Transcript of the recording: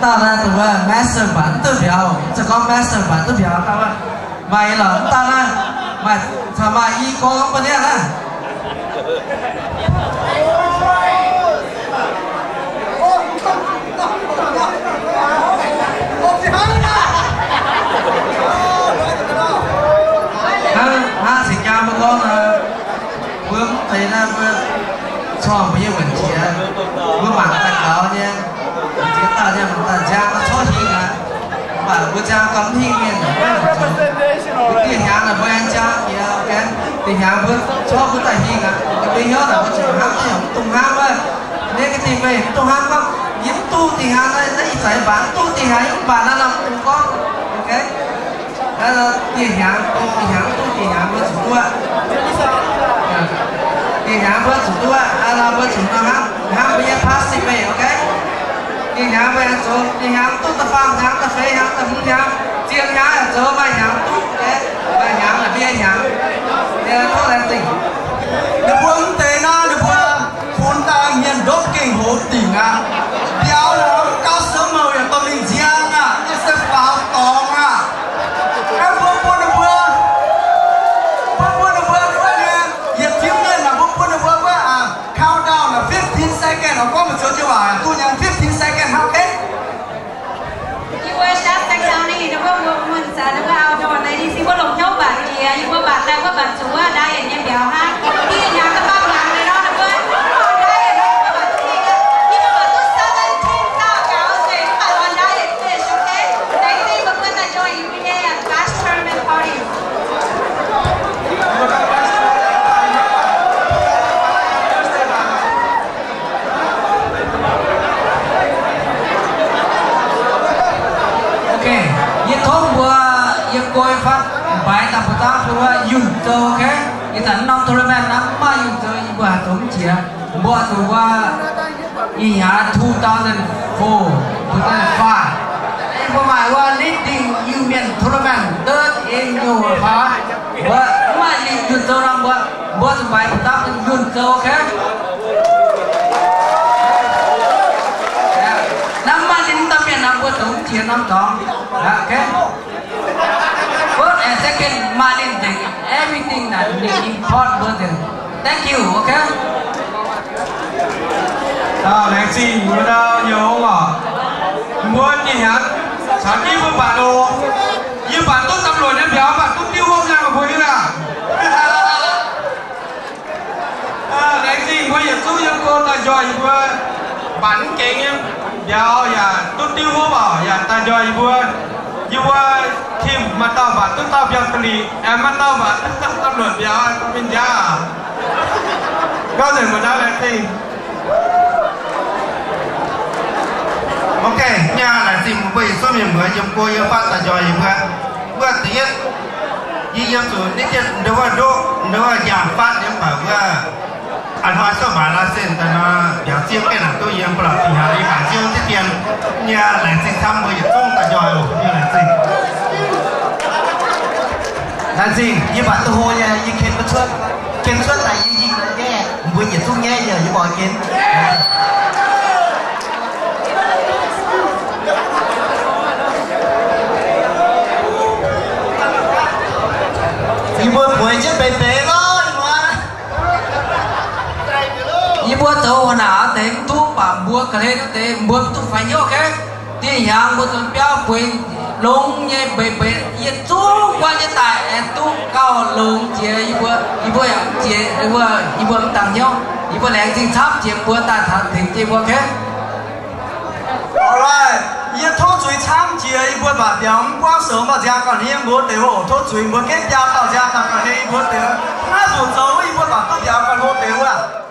ta ra tụi master bản tư biểuจะcó master bản tư biểu các bạn mày là ta ra mà thà mà y có bên đây là ha thì cha một con vướng thì là cho bây giờ mình chỉ vướng mặt tại đó nha chỉ ta nha mình ta cha nó cho hi cả mà bữa cha cấm thi miền tiền nhà là bữa anh cha thì cái tiền nhà bữa cho bữa tại hi cả bây giờ là bữa chỉ hát thì không tung hát thôi nên cái tiền về tung hát không yếm tu tiền nhà này lấy phải bán tu tiền nhà những bạn nó làm tung con ok đó là tiền nhà tu tiền nhà bữa chủ tua tiền nhà bữa chủ tua là bữa chủ nó hát bây giờ pass đi về ok tiền nhà về số tiền nhà tu tập phàm nhà tập phê nhà tập hung nhà tiền nhà là số bài nhà tu cái bài nhà là bia nhà thì thôi là tỉnh được quân tệ na được quân phun ta miền đốt kinh hồ tỉnh à béo là cao sớm màu là tôm linh giang à cái sẽ pháo tòng à em quân được quân cái này nhiệt thiếu lên là quân được quân à countdown là 15 seconds có có một số chưa bảo tôi nhận 15 second how okay you were just like down đi nó có mình sẽ nó có ao cho bạn này đi xin có lồng nhốt bạn gì nhưng có bạn đây có bạn chú ở đây ở nhà béo ha đi nhà các bác nhà này đó là quên còn đây ở đây có bạn gì cả nhưng mà bạn tôi 17 sao cáo gì bạn còn đây is okay they think but when I join you yeah last tournament party coi phát bài tập của ta là dùng cho cái tận năm tournament năm mà dùng cho những quả tổng chia mua từ qua year 2004 2005 em có mà qua leading union tournament third in your part và mà dùng cho năm mua từ bài của ta dùng cho cái năm mà đến tâm miền năm của tổng chia năm đó là cái first and second Martin thing, everything that is important person. Thank you, okay? Lẽ gì muốn đâu nhớ không ạ? Muốn gì hả? Sáng đi với bạn đồ, nhưng bạn tốt tâm luận em béo, bạn tốt tiêu hôm ra mà vui như nào? Lẽ gì có hiện giúp cho cô ta giỏi vừa bắn kính em béo, tốt tiêu hôm bảo, ta giỏi vừa you were team mata ba tu ta biar kali mata ba ta luar biar pinja kau dah muda lagi ok nhà là gì một bây số miền bữa chúng tôi yêu phát là giỏi bữa tiết như yêu số nít tiền đâu là giảm phát nhưng mà bữa anh hỏi số bà là xin ta nó biểu chiếu cái nào tôi yêu bảo thì hà đi bản chiếu tiết tiền nhà là gì thăm bây giờ tung ta giỏi rồi như là gì là gì như bạn tôi hô nha như khen xuất là như là nghe vừa nhìn xuống nghe giờ như mọi kiến như vừa buổi chứ bể bể thôi mà như vừa tàu nào để thuốc và mua cái này để mua thuốc phải nhớ cái thì hàng của tôi béo quên lông như bể bể như chú qua như tại em tú cao lông chia như vừa chia như vừa tầm nhau như vừa lẹn chính tháp chia vừa tàn thật thì chia vừa cái alright như thốt chuối tham chia như vừa bà béo qua sớm mà ra còn hiện vừa để hộ thốt chuối vừa kết giao tạo ra tạo còn hiện vừa để nó rủ dấu như vừa bà tốt béo còn hộ để à